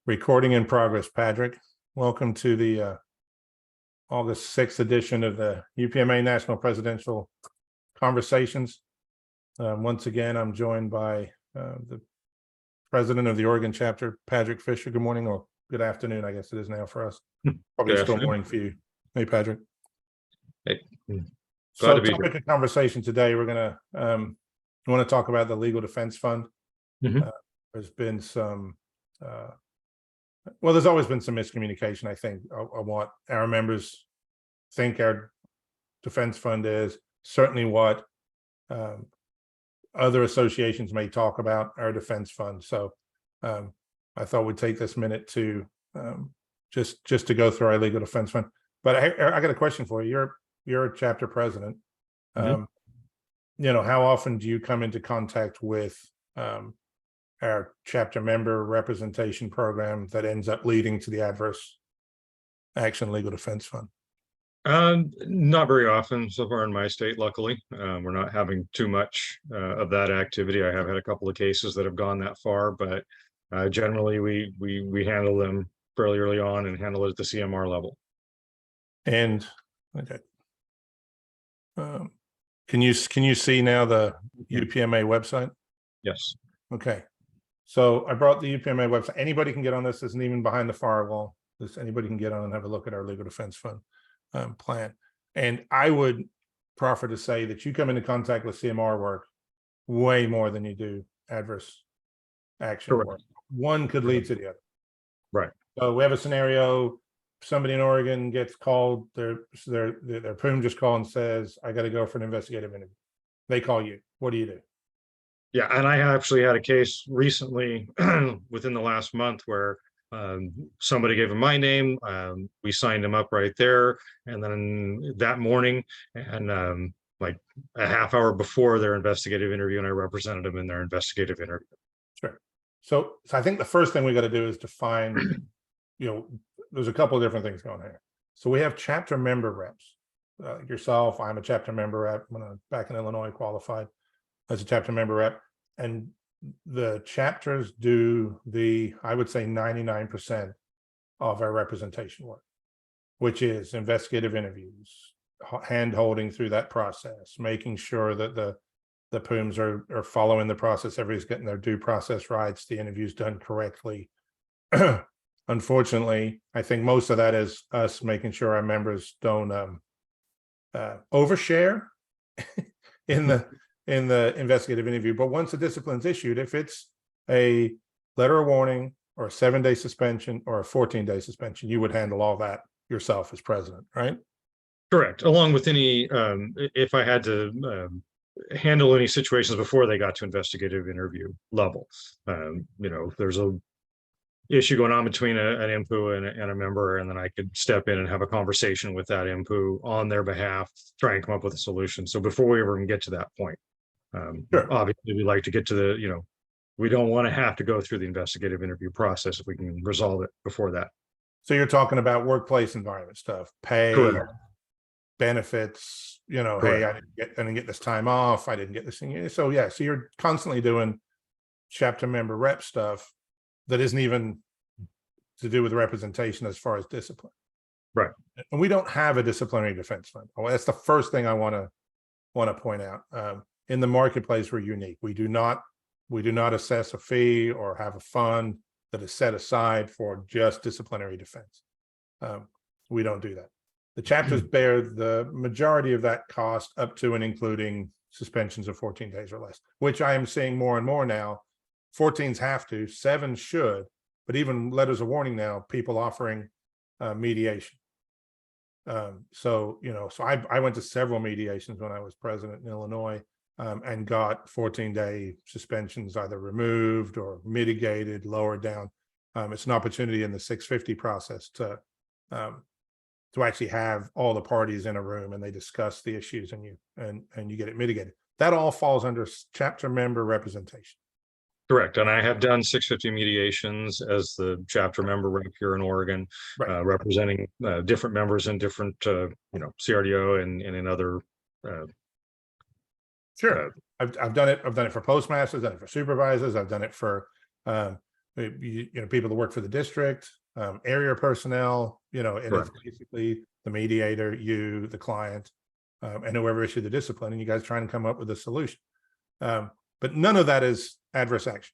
Recording in progress, Padric. Welcome to the August 6th edition of the UPMA National Presidential Conversations. Once again, I'm joined by the president of the Oregon chapter, Padric Fisher. Good morning, or good afternoon, I guess it is now for us. Probably still morning for you. Hey, Padric. Hey, so topic of conversation today, we're going to want to talk about the Legal Defense Fund. There's been some well, there's always been some miscommunication. I think I want our members think our defense fund is certainly what other associations may talk about our defense fund. So I thought we'd take this minute to just to go through our legal defense fund. But I got a question for you. You're a chapter president. You know, how often do you come into contact with our chapter member representation program that ends up leading to the adverse action legal defense fund? Not very often so far in my state, luckily. We're not having too much of that activity. I have had a couple of cases that have gone that far, but generally we handle them fairly early on and handle it at the CMR level. And okay. Can you see now the UPMA website? Yes. Okay. So I brought the UPMA website. Anybody can get on this. Isn't even behind the firewall. Anybody can get on and have a look at our legal defense fund plan. And I would proffer to say that you come into contact with CMR work way more than you do adverse action work. One could lead to the other. Right. So we have a scenario. Somebody in Oregon gets called. Their PUM just called and says, "I got to go for an investigative interview." They call you. What do you do? Yeah, and I actually had a case recently within the last month where somebody gave him my name. We signed him up right there, and then that morning, and like a half hour before their investigative interview, and I represented them in their investigative interview. Sure. So I think the first thing we got to do is define. You know, there's a couple of different things going here. So we have chapter member reps. Yourself, I'm a chapter member rep. When I back in Illinois, qualified as a chapter member rep, and the chapters do I would say 99% of our representation work, which is investigative interviews, hand holding through that process, making sure that the PUMs are following the process, everybody's getting their due process rights, the interview's done correctly. Unfortunately, I think most of that is us making sure our members don't overshare in the investigative interview. But once the discipline's issued, if it's a letter of warning or a 7-day suspension or a 14-day suspension, you would handle all that yourself as president, right? Correct. Along with any, if I had to handle any situations before they got to investigative interview level, you know, if there's a issue going on between an IMPU and a member, and then I could step in and have a conversation with that IMPU on their behalf, try and come up with a solution. So before we ever even get to that point, sure. Obviously we like to get to the, you know, we don't want to have to go through the investigative interview process if we can resolve it before that. So you're talking about workplace environment stuff, pay, correct. Benefits, you know, Correct. hey, I didn't get this time off, I didn't get this thing. So yeah, so you're constantly doing chapter member rep stuff that isn't even to do with representation as far as discipline. Right. And we don't have a disciplinary defense fund. Well, that's the first thing I want to point out. In the marketplace, we're unique. We do not assess a fee or have a fund that is set aside for just disciplinary defense. We don't do that. The chapters bear the majority of that cost up to and including suspensions of 14 days or less, which I am seeing more and more now. 14s have to, 7 should, but even letters of warning now, people offering mediation. So, you know, so I went to several mediations when I was president in Illinois and got 14-day suspensions either removed or mitigated, lowered down. It's an opportunity in the 650 process to actually have all the parties in a room and they discuss the issues and you get it mitigated. That all falls under chapter member representation. Correct. And I have done 650 mediations as the chapter member rep here in Oregon, right. Representing different members in different, you know, CRDO and in other. Sure. I've done it. I've done it for postmasters, I've done it for supervisors. I've done it for people that work for the district, area personnel, and it's Correct. basically the mediator, you, the client, and whoever issued the discipline, and you guys trying to come up with a solution. But none of that is adverse action,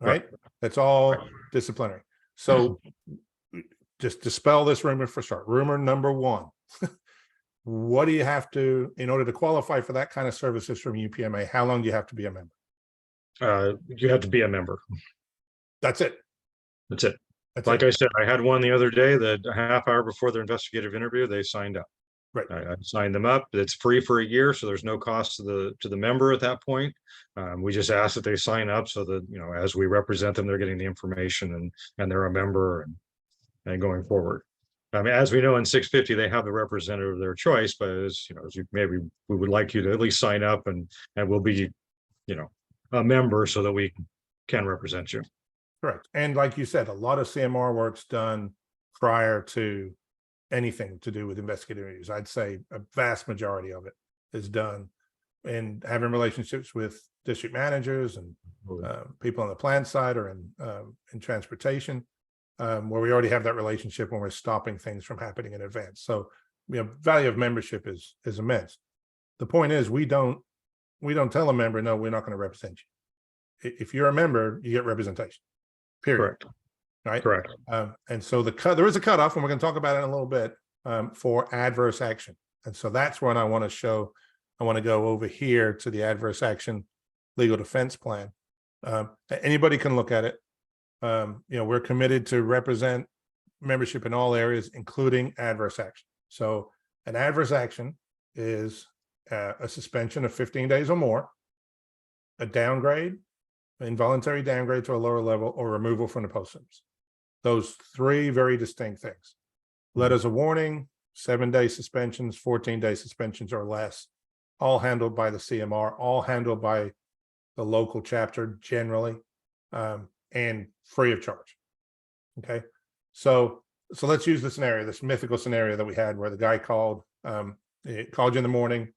right? That's all disciplinary. So just dispel this rumor for start. Rumor number one. What do you have to, in order to qualify for that kind of services from UPMA, how long do you have to be a member? You have to be a member. That's it. That's it. That's Like it. I said, I had one the other day that a half hour before their investigative interview, they signed up. Right. I signed them up. It's free for a year, so there's no cost to the member at that point. We just ask that they sign up so that, as we represent them, they're getting the information and they're a member and going forward. I mean, as we know in 650, they have the representative of their choice, but maybe we would like you to at least sign up and we'll be, a member so that we can represent you. Correct. And like you said, a lot of CMR work's done prior to anything to do with investigative interviews. I'd say a vast majority of it is done in having relationships with district managers and people on the plant side or in transportation, where we already have that relationship when we're stopping things from happening in advance. So, value of membership is immense. The point is, we don't tell a member, no, we're not going to represent you. If you're a member, you get representation. Period. Correct. Right. Correct. And so there is a cutoff, and we're going to talk about it in a little bit, for adverse action. And so that's when I want to show. I want to go over here to the adverse action legal defense plan. Anybody can look at it. We're committed to represent membership in all areas, including adverse action. So an adverse action is a suspension of 15 days or more, a downgrade, involuntary downgrade to a lower level, or removal from the post service. Those three very distinct things. Letters of warning, 7-day suspensions, 14-day suspensions or less, all handled by the CMR, all handled by the local chapter generally, and free of charge. Okay, so let's use the scenario, this mythical scenario that we had where the guy called you in the morning,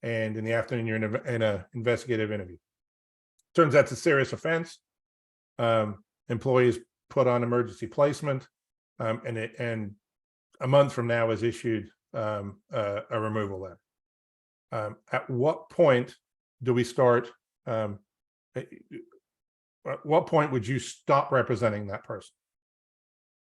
and in the afternoon you're in a investigative interview. Turns out it's a serious offense. Employees put on emergency placement, and a month from now is issued a removal letter. At what point do we start? At what point would you stop representing that person?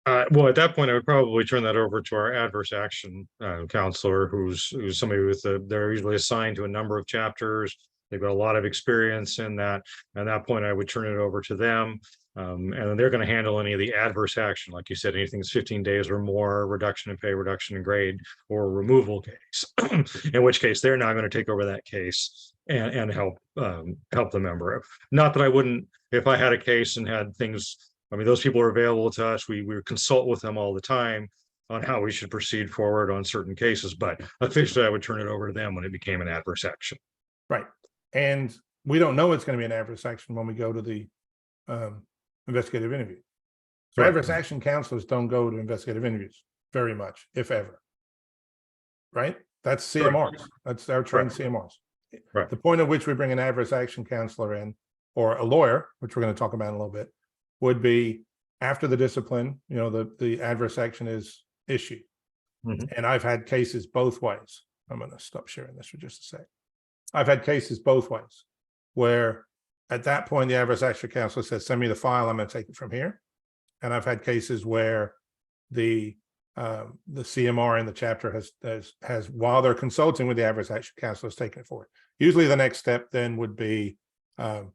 Well, at that point, I would probably turn that over to our adverse action counselor, who's somebody they're usually assigned to a number of chapters. They've got a lot of experience in that. At that point, I would turn it over to them. And then they're going to handle any of the adverse action. Like you said, anything that's 15 days or more, reduction in pay, reduction in grade, or removal case, in which case they're now going to take over that case and help the member. Not that I wouldn't, if I had a case and had things, I mean, those people are available to us. We consult with them all the time on how we should proceed forward on certain cases, but officially I would turn it over to them when it became an adverse action. Right. And we don't know it's going to be an adverse action when we go to the investigative interview. So Right. Adverse action counselors don't go to investigative interviews very much, if ever. Right? That's CMRs. That's our trained CMRs. Right. The point at which we bring an adverse action counselor in, or a lawyer, which we're going to talk about in a little bit, would be after the discipline, the adverse action is issued. Mhm. And I've had cases both ways. I'm going to stop sharing this for just a sec. I've had cases both ways where at that point, the adverse action counselor says, send me the file, I'm going to take it from here. And I've had cases where the CMR in the chapter has while they're consulting with the adverse action counselor, has taken it forward. Usually the next step then would be the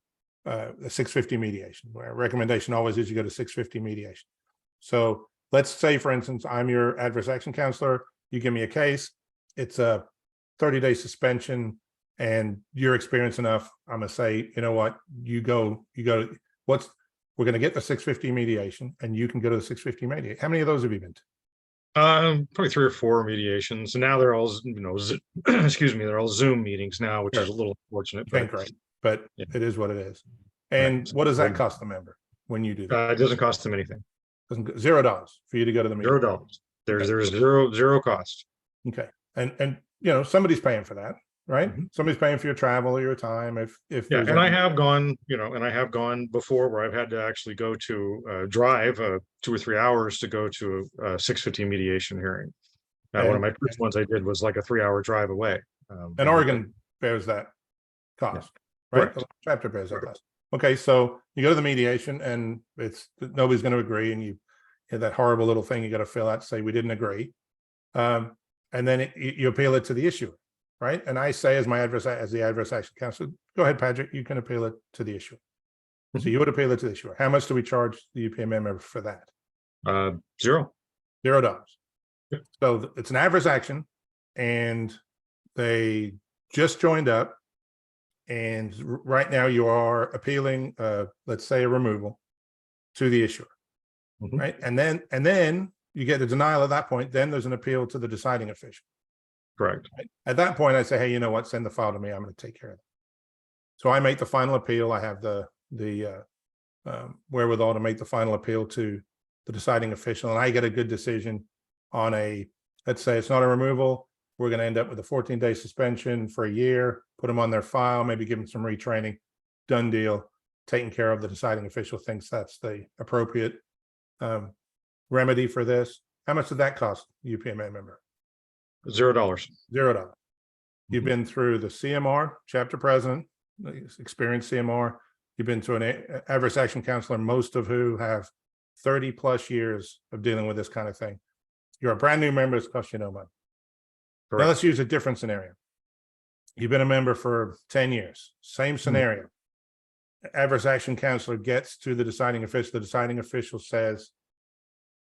650 mediation, where recommendation always is you go to 650 mediation. So let's say, for instance, I'm your adverse action counselor, you give me a case, it's a 30-day suspension, and you're experienced enough, I'm gonna say, you know what, we're gonna get the 650 mediation, and you can go to the 650 mediation. How many of those have you been to? Probably 3 or 4 mediations, and now they're all, excuse me, they're all Zoom meetings now, which is a little unfortunate. But yeah. It is what it is. And what does that cost the member when you do that? It doesn't cost them anything. $0 for you to go to the meeting. $0. There's zero cost. Okay, and somebody's paying for that, right? Mhm. Somebody's paying for your travel or your time. If Yeah, there's and I any, have gone, and I have gone before where I've had to actually go to drive 2 or 3 hours to go to a 6:15 mediation hearing. One of and my first ones I did was like a 3-hour drive away. and Oregon bears that Yeah, cost, right? The correct. chapter bears that Correct. cost. Okay, so you go to the mediation and it's nobody's going to agree, and you have that horrible little thing you got to fill out to say we didn't agree. And then you appeal it to the issuer, right? And I say as the adverse action counsel, go ahead, Padric, you can appeal it to the issuer. So Mhm. you would appeal it to the issuer. How much do we charge the UPMA member for that? Zero. $0. Yeah. So it's an adverse action, and they just joined up, and right now you are appealing, let's say, a removal to the issuer, Mhm. right? And then you get a denial at that point. Then there's an appeal to the deciding official. Correct. Right? At that point, I say, hey, you know what? Send the file to me. I'm going to take care of it. So I make the final appeal. I have the wherewithal to make the final appeal to the deciding official, and I get a good decision on let's say it's not a removal. We're going to end up with a 14-day suspension for a year, put them on their file, maybe give them some retraining, done deal, taken care of. The deciding official thinks that's the appropriate remedy for this. How much did that cost UPMA member? $0. $0. You've Mhm. been through the CMR, chapter president, experienced CMR. You've been to an adverse action counselor, most of who have 30 plus years of dealing with this kind of thing. You're a brand new member, it's cost you no money. Now Correct. let's use a different scenario. You've been a member for 10 years, same scenario. Adverse action counselor gets to the deciding official. The deciding official says,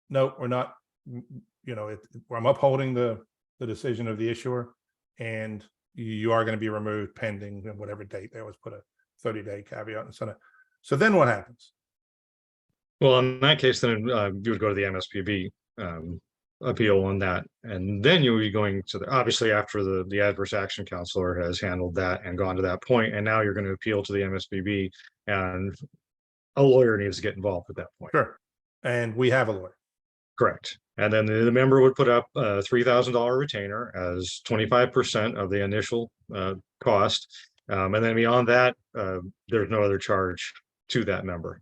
no, we're not, I'm upholding the decision of the issuer, and you are going to be removed pending whatever date. They always put a 30-day caveat and so on. So then what happens? Well, in that case, then you would go to the MSPB appeal on that, and then you would be going to obviously after the adverse action counselor has handled that and gone to that point, and now you're going to appeal to the MSPB, and a lawyer needs to get involved at that point. Sure. And we have a lawyer. Correct. And then the member would put up a $3,000 retainer as 25% of the initial cost. And then beyond that, there's no other charge to that member.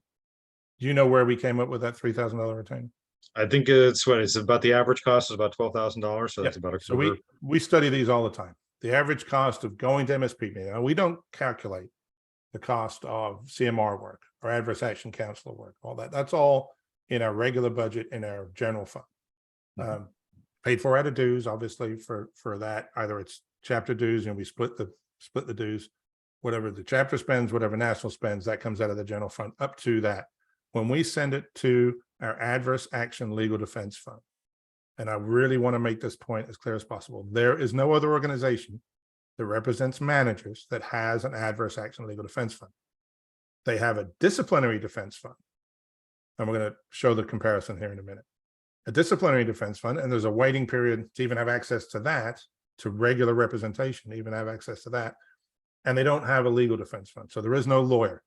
Do you know where we came up with that $3,000 retainer? I think it's about the average cost is about $12,000. So that's about a So quarter. we study these all the time. The average cost of going to MSPB. Now, we don't calculate the cost of CMR work or adverse action counselor work, all that. That's all in our regular budget in our general fund. Paid for out of dues, obviously, for that. Either it's chapter dues and we split the dues, whatever the chapter spends, whatever national spends, that comes out of the general fund up to that. When we send it to our adverse action legal defense fund, and I really want to make this point as clear as possible, there is no other organization that represents managers that has an adverse action legal defense fund. They have a disciplinary defense fund, and we're going to show the comparison here in a minute. A disciplinary defense fund, and there's a waiting period to even have access to that, to regular representation, even have access to that. And they don't have a legal defense fund. So there is no lawyer.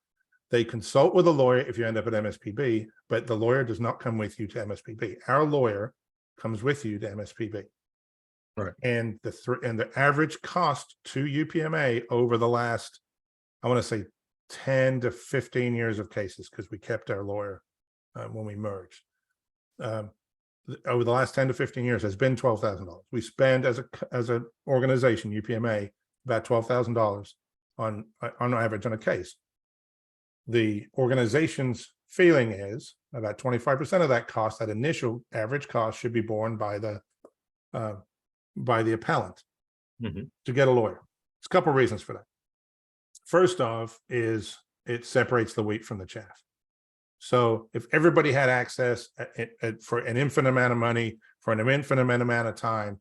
They consult with a lawyer if you end up at MSPB, but the lawyer does not come with you to MSPB. Our lawyer comes with you to MSPB. Right. And the average cost to UPMA over the last, I want to say 10 to 15 years of cases, because we kept our lawyer when we merged. Over the last 10 to 15 years has been $12,000. We spend as an organization, UPMA, about $12,000 on average on a case. The organization's feeling is about 25% of that cost, that initial average cost, should be borne by the appellant to get a lawyer. There's a couple of reasons for that. First off is it separates the wheat from the chaff. So if everybody had access for an infinite amount of money, for an infinite amount of time,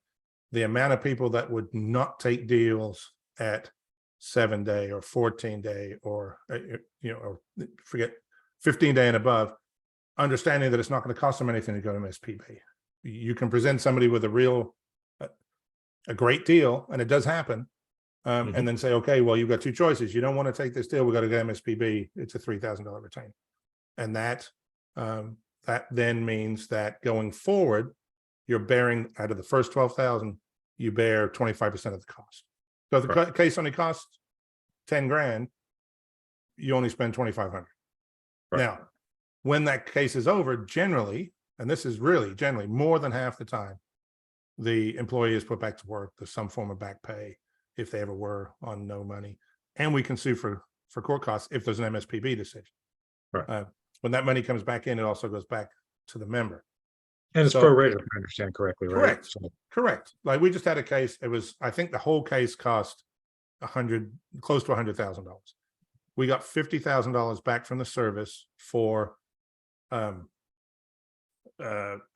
the amount of people that would not take deals at 7-day or 14-day or, or forget 15-day and above, understanding that it's not going to cost them anything to go to MSPB. You can present somebody with a great deal, and it does happen, and then say, okay, well, you've got two choices. You don't want to take this deal, we got to go to MSPB. It's a $3,000 retainer. And that then means that going forward, you're bearing out of the first 12,000, you bear 25% of the cost. So if the Right. case only costs 10 grand, you only spend 2,500. Right. Now, when that case is over, generally, and this is really generally more than half the time, the employee is put back to work. There's some form of back pay if they ever were on no money, and we can sue for court costs if there's an MSPB decision. Right. When that money comes back in, it also goes back to the member. And it's So- prorated, if I understand correctly, right? Correct. So, Correct. Like we just had a case. It was, I think the whole case cost close to $100,000. We got $50,000 back from the service for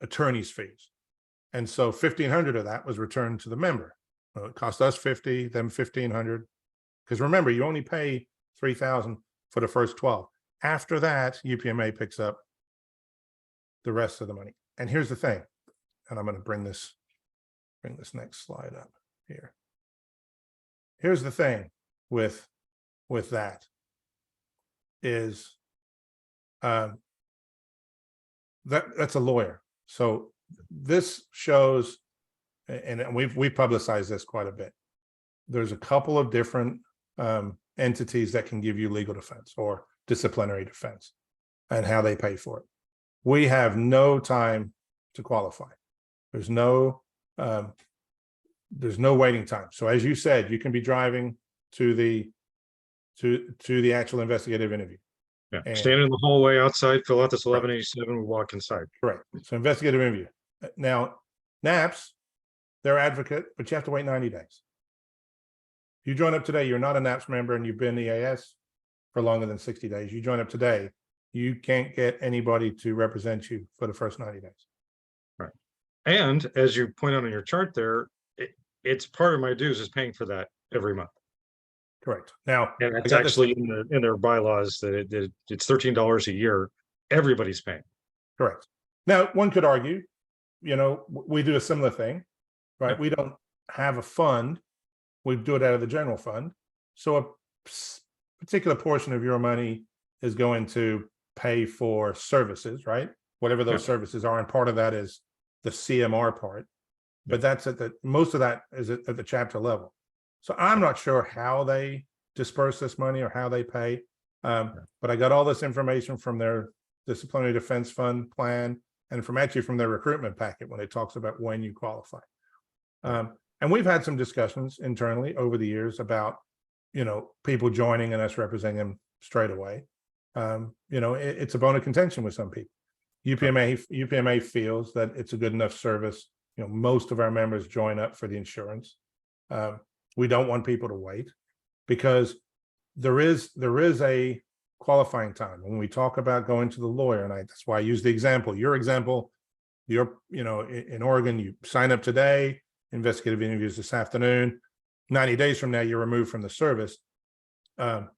attorney's fees. And so 1,500 of that was returned to the member. Well, it cost us 50, them 1,500. Because remember, you only pay 3,000 for the first 12. After that, UPMA picks up the rest of the money. And here's the thing, and I'm going to bring this next slide up here. Here's the thing with that is that's a lawyer. So this shows, and we've publicized this quite a bit. There's a couple of different entities that can give you legal defense or disciplinary defense and how they pay for it. We have no time to qualify. There's no waiting time. So as you said, you can be driving to the actual investigative interview. yeah. And- Stand in the hallway outside, fill out this 1187, we walk inside. Correct. So investigative interview. Now, NAPS, they're advocate, but you have to wait 90 days. You join up today, you're not a NAPS member and you've been EAS for longer than 60 days. You join up today, you can't get anybody to represent you for the first 90 days. And as you point out on your chart there, it's part of my dues is paying for that every month. Correct. Now, And I it's got this- actually in their bylaws that it's $13 a year. Everybody's paying. correct. Now, one could argue, we do a similar thing, right? Yeah. We don't have a fund. We do it out of the general fund. So a particular portion of your money is going to pay for services, right? Whatever those Yeah. services are. And part of that is the CMR part, but that's most of that is at the chapter level. So I'm not sure how they disperse this money or how they pay. But I got all this information from their disciplinary defense fund plan and from their recruitment packet when it talks about when you qualify. And we've had some discussions internally over the years about, people joining and us representing them straight away. It's a bone of contention with some people. UPMA feels that it's a good enough service. Most of our members join up for the insurance. We don't want people to wait because there is a qualifying time when we talk about going to the lawyer. And that's why I use the example. Your example, in Oregon, you sign up today, investigative interviews this afternoon. 90 days from now, you're removed from the service.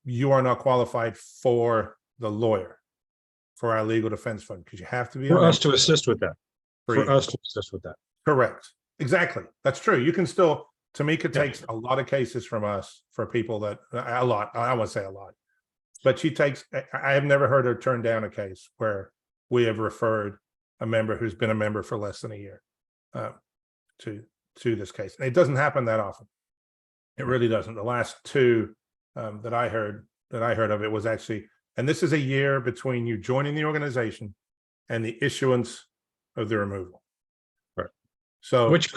You are not qualified for the lawyer, for our legal defense fund, because you have to be For a us to member assist with that. for For you. us to assist with that. Correct. Exactly. That's true. You can still, Tamika Yeah. takes a lot of cases from us for people that, a lot, I won't say a lot, but I have never heard her turn down a case where we have referred a member who's been a member for less than a year to this case. And it doesn't happen that often. It really doesn't. The last two that I heard of it was actually, and this is a year between you joining the organization and the issuance of the removal. Right. So Which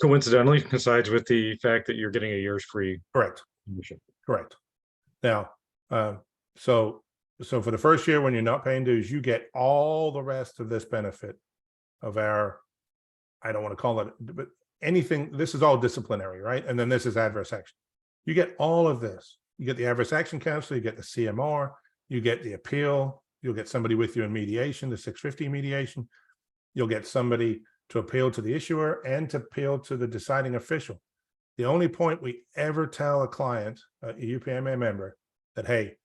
coincidentally coincides with the fact that you're getting a year's free correct. membership. Correct. Now, so for the first year when you're not paying dues, you get all the rest of this benefit of our, I don't want to call it, but anything, this is all disciplinary, right? And then this is adverse action. You get all of this. You get the adverse action counsel, you get the CMR, you get the appeal, you'll get somebody with you in mediation, the 650 mediation. You'll get somebody to appeal to the issuer and to appeal to the deciding official. The only point we ever tell a client, a UPMA member, that hey,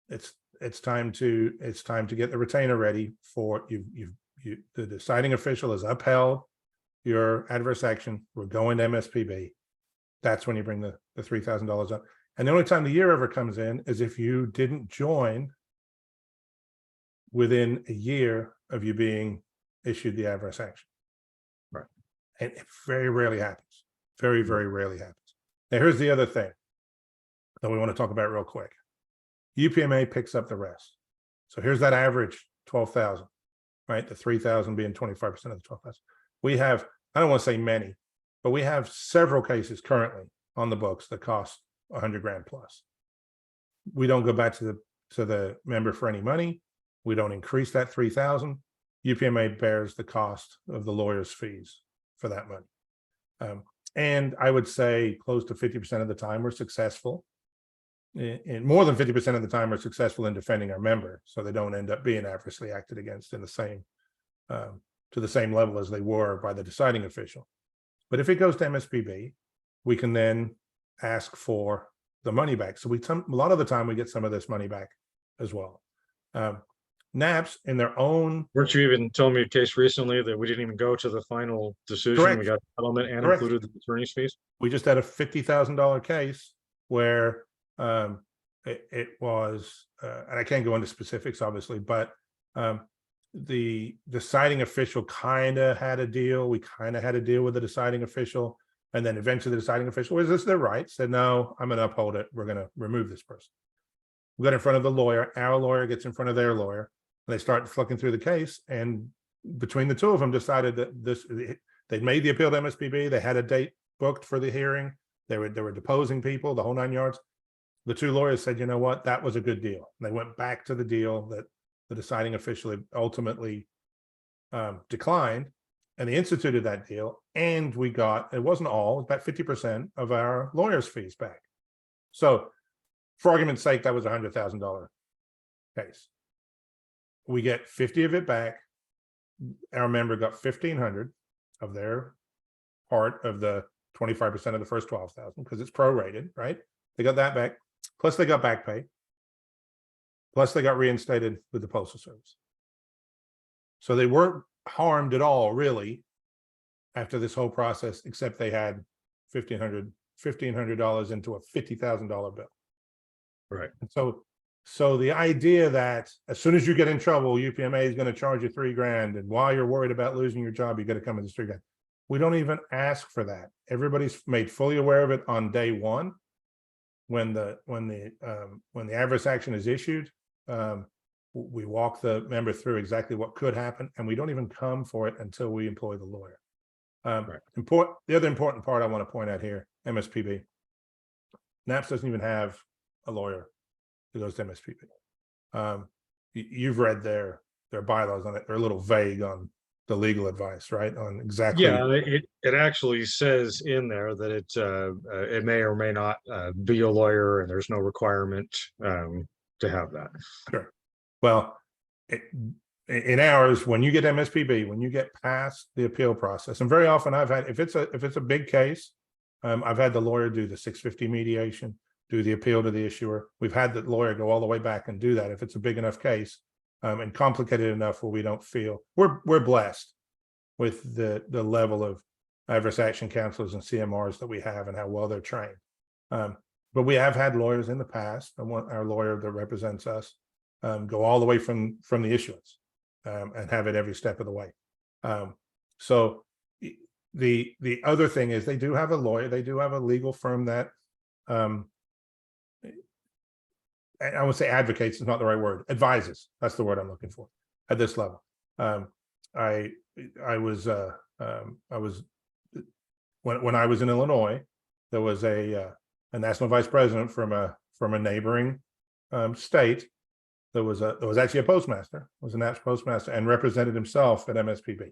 it's time to get the retainer ready for you. The deciding official has upheld your adverse action. We're going to MSPB. That's when you bring the $3,000 up. And the only time the year ever comes in is if you didn't join within a year of you being issued the adverse action. Right. And it very rarely happens. Very, very rarely happens. Now, here's the other thing that we want to talk about real quick. UPMA picks up the rest. So here's that average 12,000, right? The 3,000 being 25% of the 12,000. We have, I don't want to say many, but we have several cases currently on the books that cost 100 grand plus. We don't go back to the member for any money. We don't increase that 3,000. UPMA bears the cost of the lawyer's fees for that money. And I would say close to 50% of the time we're successful. In more than 50% of the time we're successful in defending our member, so they don't end up being adversely acted against in the same to the same level as they were by the deciding official. But if it goes to MSPB, we can then ask for the money back. So a lot of the time we get some of this money back as well. NAPS in their own. Weren't you even telling me a case recently that we didn't even go to the final decision? Correct. We got settlement and Correct. included the attorney's fees. We just had a $50,000 case where it was, and I can't go into specifics, obviously, but the deciding official kind of had a deal. We kind of had a deal with the deciding official, and then eventually the deciding official, is this their right? Said, no, I'm going to uphold it. We're going to remove this person. We got in front of the lawyer. Our lawyer gets in front of their lawyer, and they start flicking through the case. And between the two of them, decided that they'd made the appeal to MSPB. They had a date booked for the hearing. They were deposing people, the whole 9 yards. The two lawyers said, you know what, that was a good deal. And they went back to the deal that the deciding official ultimately declined, and they instituted that deal. And we got, it wasn't all, about 50% of our lawyers' fees back. So for argument's sake, that was a $100,000 case. We get 50 of it back. Our member got 1,500 of their part of the 25% of the first 12,000, because it's prorated, right? They got that back. Plus they got back pay. Plus they got reinstated with the Postal Service. So they weren't harmed at all, really, after this whole process, except they had $1,500 into a $50,000 bill. Right. And so the idea that as soon as you get in trouble, UPMA is going to charge you $3 grand, and while you're worried about losing your job, you got to come with this $3 grand. We don't even ask for that. Everybody's made fully aware of it on day one. When the adverse action is issued, we walk the member through exactly what could happen, and we don't even come for it until we employ the lawyer. Right. The other important part I want to point out here, MSPB. NAPS doesn't even have a lawyer who goes to MSPB. You've read their bylaws on it. They're a little vague on the legal advice, right? On exactly. Yeah, it actually says in there that it may or may not be a lawyer, and there's no requirement to have that. Sure. Well, in ours, when you get MSPB, when you get past the appeal process, and very often I've had, if it's a big case, I've had the lawyer do the 650 mediation, do the appeal to the issuer. We've had the lawyer go all the way back and do that if it's a big enough case. And complicated enough where we don't feel we're blessed with the level of adverse action counselors and CMRs that we have and how well they're trained. But we have had lawyers in the past. I want our lawyer that represents us go all the way from the issuance and have it every step of the way. So the other thing is they do have a lawyer. They do have a legal firm that I would say advocates is not the right word. Advises. That's the word I'm looking for at this level. I was when I was in Illinois, there was a national vice president from a neighboring state. There was actually a postmaster, was a NAPS postmaster, and represented himself at MSPB.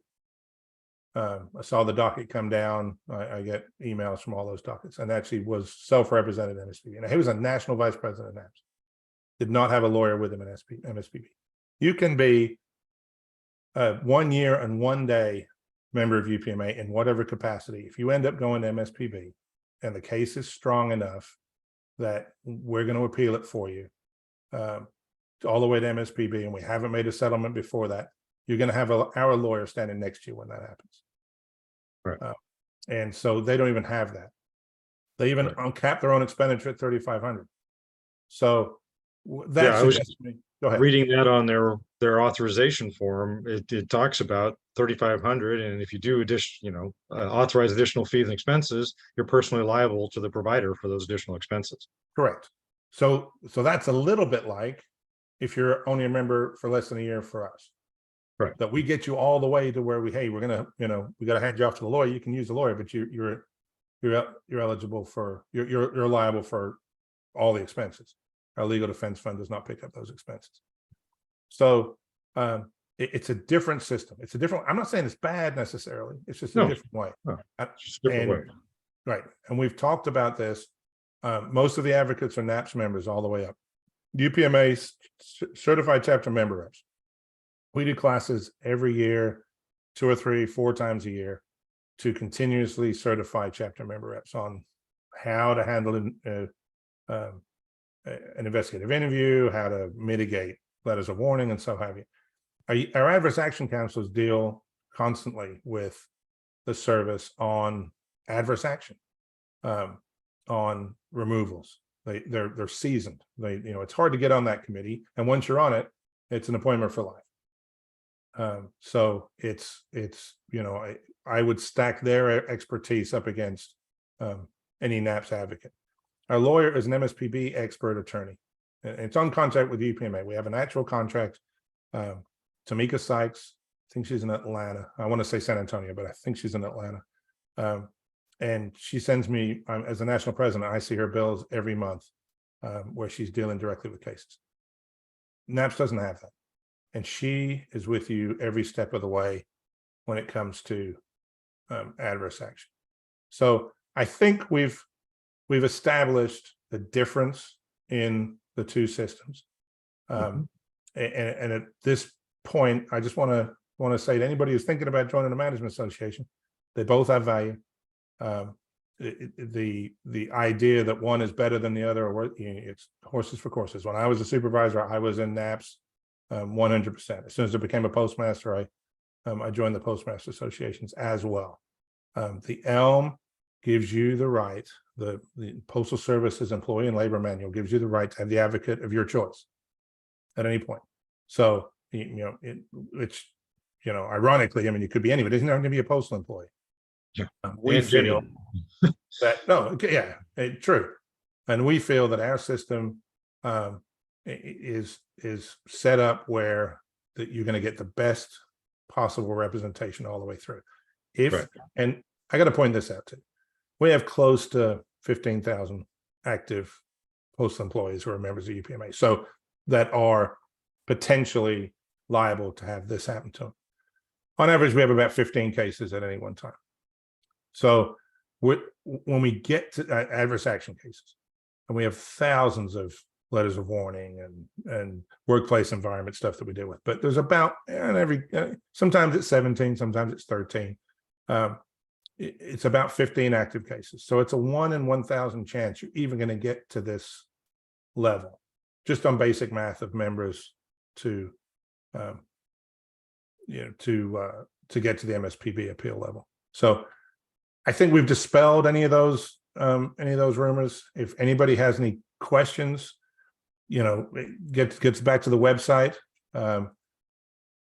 I saw the docket come down. I get emails from all those dockets, and actually was self-represented at MSPB. And he was a national vice president of NAPS. Did not have a lawyer with him in MSPB. You can be 1 year and 1 day member of UPMA in whatever capacity. If you end up going to MSPB and the case is strong enough that we're going to appeal it for you all the way to MSPB, and we haven't made a settlement before that, you're going to have our lawyer standing next to you when that happens. Right. And so they don't even have that. They even uncap their own expenditure at $3,500. So that I was suggests to me. Go ahead. Reading that on their their authorization form, it talks about 3,500, and if you do authorize additional fees and expenses, you're personally liable to the provider for those additional expenses. Correct. So that's a little bit like if you're only a member for less than a year for us. Right. That we get you all the way to where we're gonna, we got to hand you off to the lawyer. You can use the lawyer, but you're eligible for, you're liable for all the expenses. Our legal defense fund does not pick up those expenses. So it's a different system. It's a different, I'm not saying it's bad necessarily. It's just a different way. No, just a different way. Right. And we've talked about this. Most of the advocates are NAPS members all the way up. UPMA certified chapter member reps. We do classes every year, 2 or 3, 4 times a year, to continuously certify chapter member reps on how to handle an investigative interview, how to mitigate letters of warning, and so have you. Our adverse action counselors deal constantly with the service on adverse action, on removals. They're seasoned. It's hard to get on that committee, and once you're on it, it's an appointment for life. So it's I would stack their expertise up against any NAPS advocate. Our lawyer is an MSPB expert attorney, and it's on contract with UPMA. We have an actual contract. Tamika Sykes, I think she's in Atlanta. I want to say San Antonio, but I think she's in Atlanta. And she sends me, as a national president, I see her bills every month where she's dealing directly with cases. NAPS doesn't have that. And she is with you every step of the way when it comes to adverse action. So I think we've established the difference in the two systems. And at this point, I just want to say to anybody who's thinking about joining a management association, they both have value. The idea that one is better than the other, or it's horses for courses. When I was a supervisor, I was in NAPS 100%. As soon as I became a postmaster, I joined the Postmaster Associations as well. The ELM gives you the right, the Postal Service's Employee and Labor Manual gives you the right to have the advocate of your choice at any point. So, it's, ironically, you could be anybody. It doesn't have to be a postal employee. Yeah. We feel that, true. And we feel that our system is set up where that you're going to get the best possible representation all the way through. And I got to point this out too. We have close to 15,000 active postal employees who are members of UPMA, so that are potentially liable to have this happen to them. On average, we have about 15 cases at any one time. So when we get to adverse action cases, and we have thousands of letters of warning and workplace environment stuff that we deal with, but there's about sometimes it's 17, sometimes it's 13. It's about 15 active cases. So it's a 1 in 1,000 chance you're even going to get to this level, just on basic math of members to get to the MSPB appeal level. So I think we've dispelled any of those rumors. If anybody has any questions, it gets back to the website,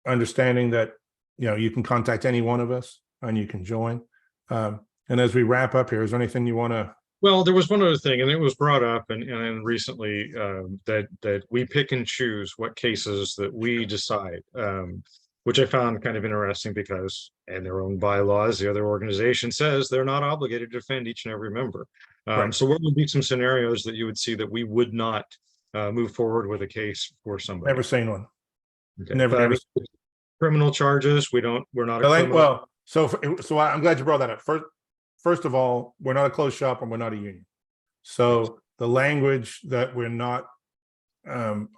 understanding that, you can contact any one of us and you can join. And as we wrap up here, is there anything you want to? Well, there was one other thing, and it was brought up and recently that we pick and choose what cases that we decide, which I found kind of interesting because in their own bylaws, the other organization says they're not obligated to defend each and every member. Right. So what would be some scenarios that you would see that we would not move forward with a case for somebody? Never seen one. Okay. Never. Criminal charges. We're not a criminal. Well, so I'm glad you brought that up. First of all, we're not a closed shop and we're not a union. So the language that we're not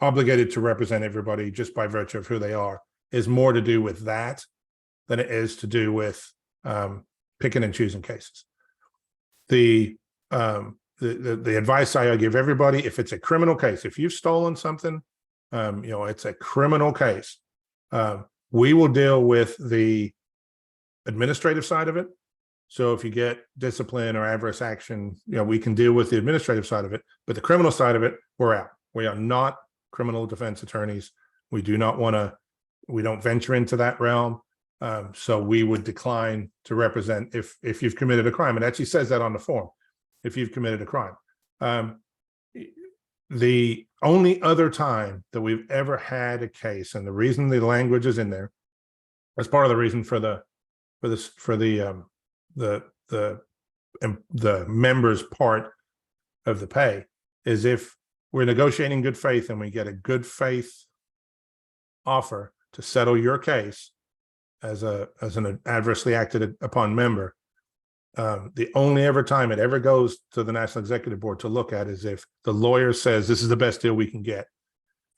obligated to represent everybody just by virtue of who they are is more to do with that than it is to do with picking and choosing cases. The advice I give everybody, if it's a criminal case, if you've stolen something, it's a criminal case. We will deal with the administrative side of it. So if you get discipline or adverse action, we can deal with the administrative side of it, but the criminal side of it, we're out. We are not criminal defense attorneys. We do not want to we don't venture into that realm. So we would decline to represent if you've committed a crime. It actually says that on the form, if you've committed a crime. The only other time that we've ever had a case, and the reason the language is in there, as part of the reason for the members part of the pay, is if we're negotiating good faith and we get a good faith offer to settle your case as an adversely acted upon member, the only ever time it ever goes to the National Executive Board to look at is if the lawyer says this is the best deal we can get,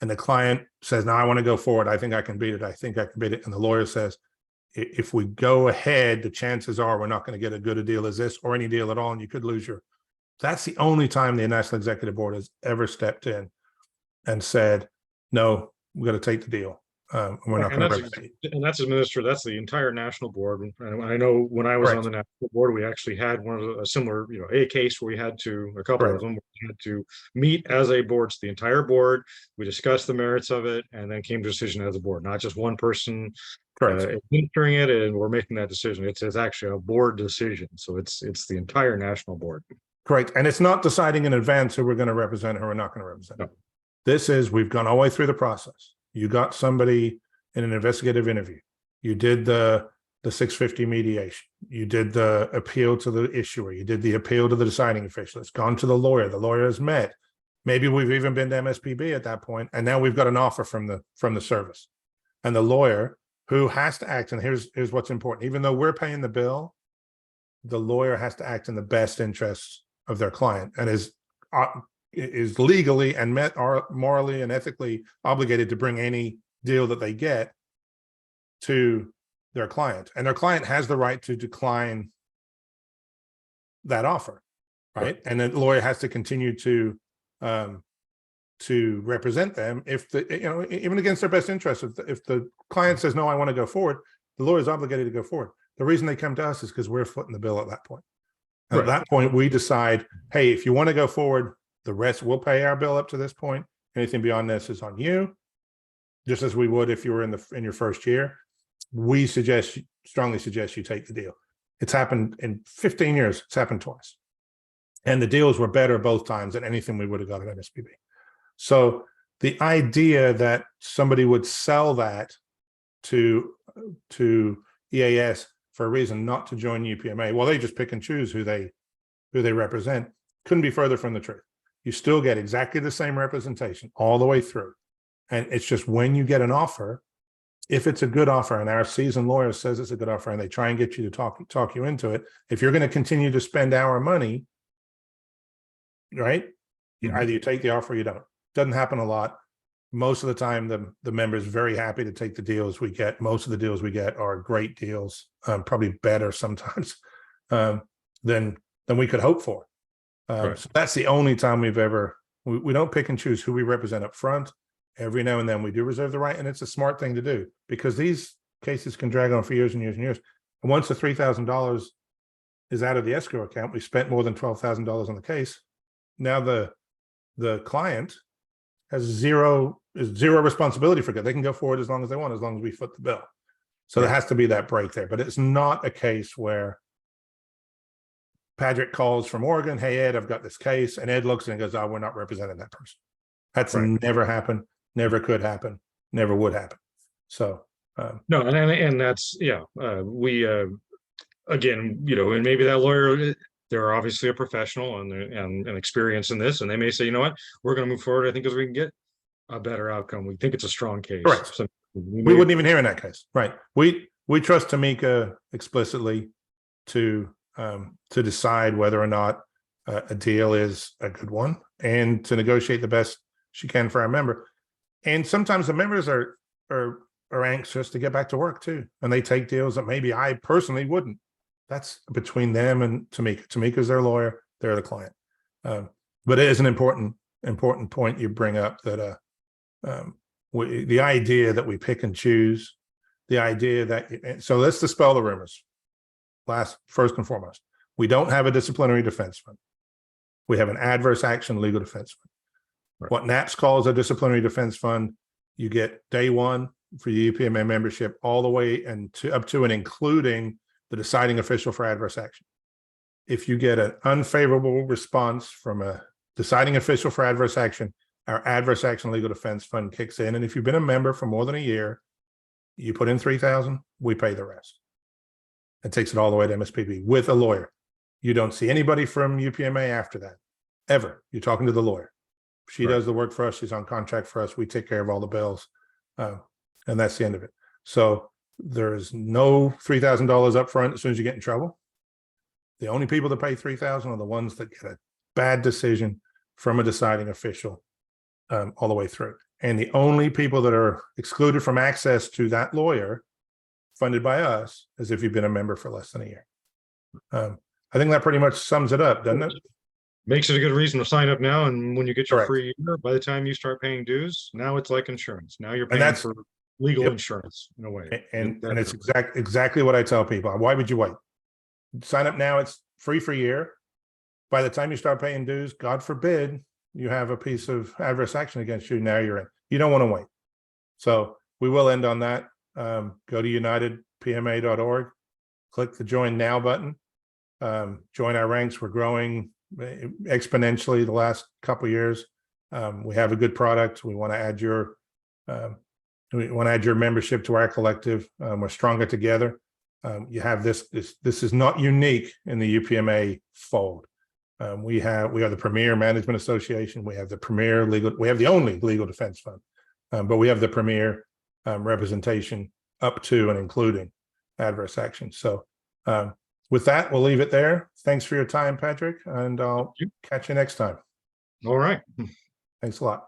and the client says, no, I want to go forward, I think I can beat it, I think I can beat it, and the lawyer says, if we go ahead, the chances are we're not going to get as good a deal as this or any deal at all, and you could lose your. That's the only time the National Executive Board has ever stepped in and said, no, we're going to take the deal. We're not going to represent you. And that's administered, that's the entire national board. And I know when I was on the national board, we actually had a similar, a case where we had to, a couple of them, we had to meet as a board, the entire board. We discussed the merits of it and then came to a decision as a board, not just one person administering it and we're making that decision. It's actually a board decision. So it's the entire national board. Correct. And it's not deciding in advance who we're going to represent or we're not going to represent. No. This is, we've gone all the way through the process. You got somebody in an investigative interview. You did the 650 mediation. You did the appeal to the issuer. You did the appeal to the deciding official. It's gone to the lawyer. The lawyer has met. Maybe we've even been to MSPB at that point, and now we've got an offer from the service. And the lawyer who has to act, and here's what's important. Even though we're paying the bill, the lawyer has to act in the best interests of their client and is legally and morally and ethically obligated to bring any deal that they get to their client, and their client has the right to decline that offer, right? And the lawyer has to continue to represent them if even against their best interest. If the client says no, I want to go forward, the lawyer is obligated to go forward. The reason they come to us is because we're footing the bill at that point. At that point, we decide, hey, if you want to go forward, the rest we'll pay our bill up to this point. Anything beyond this is on you, just as we would if you were in your first year. We strongly suggest you take the deal. It's happened in 15 years. It's happened twice, and the deals were better both times than anything we would have got at MSPB. So the idea that somebody would sell that to EAS for a reason not to join UPMA, well, they just pick and choose who they represent, couldn't be further from the truth. You still get exactly the same representation all the way through. And it's just when you get an offer, if it's a good offer and our seasoned lawyer says it's a good offer and they try and get you to talk you into it, if you're going to continue to spend our money, right? Either you take the offer or you don't. Doesn't happen a lot. Most of the time, the member is very happy to take the deals we get. Most of the deals we get are great deals, probably better sometimes than we could hope for. So that's the only time we don't pick and choose who we represent up front. Every now and then we do reserve the right, and it's a smart thing to do because these cases can drag on for years and years and years. And once the $3,000 is out of the escrow account, we spent more than $12,000 on the case. Now the client has zero responsibility for it. They can go forward as long as they want, as long as we foot the bill. So there has to be that break there. But it's not a case where Padric calls from Oregon, hey, Ed, I've got this case. And Ed looks and goes, oh, we're not representing that person. That's never happened, never could happen, never would happen. So. No, and that's, we, again, and maybe that lawyer, they're obviously a professional and experience in this, and they may say, you know what, we're going to move forward, I think, because we can get a better outcome. We think it's a strong case. Correct. So we wouldn't even hear in that case. Right. We trust Tamika explicitly to decide whether or not a deal is a good one and to negotiate the best she can for our member. And sometimes the members are anxious to get back to work too. And they take deals that maybe I personally wouldn't. That's between them and Tamika. Tamika's their lawyer, they're the client. But it is an important point you bring up that the idea that we pick and choose, the idea that, so let's dispel the rumors. First and foremost, we don't have a disciplinary defense fund. We have an adverse action legal defense fund. What NAPS calls a disciplinary defense fund, you get day one, for the UPMA membership all the way and up to and including the deciding official for adverse action. If you get an unfavorable response from a deciding official for adverse action, our adverse action legal defense fund kicks in. And if you've been a member for more than a year, you put in 3,000, we pay the rest. It takes it all the way to MSPB with a lawyer. You don't see anybody from UPMA after that, ever. You're talking to the lawyer. She does the work for us. She's on contract for us. We take care of all the bills. And that's the end of it. So there's no $3,000 up front as soon as you get in trouble. The only people that pay $3,000 are the ones that get a bad decision from a deciding official all the way through. And the only people that are excluded from access to that lawyer funded by us is if you've been a member for less than a year. I think that pretty much sums it up, doesn't it? Makes it a good reason to sign up now. And when you get your Correct. free year, by the time you start paying dues, now it's like insurance. Now you're paying that's- for legal Yep. insurance in a way. And it's exactly what I tell people. Why would you wait? Sign up now. It's free for a year. By the time you start paying dues, God forbid you have a piece of adverse action against you. Now you're in. You don't want to wait. So we will end on that. Go to unitedpma.org, click the join now button, join our ranks. We're growing exponentially the last couple of years. We have a good product. We want to add your membership to our collective. We're stronger together. You have this is not unique in the UPMA fold. We are the premier management association. We have the premier we have the only legal defense fund, but we have the premier representation up to and including adverse action. So with that, we'll leave it there. Thanks for your time, Padric, and I'll catch you next time. All right. Thanks a lot.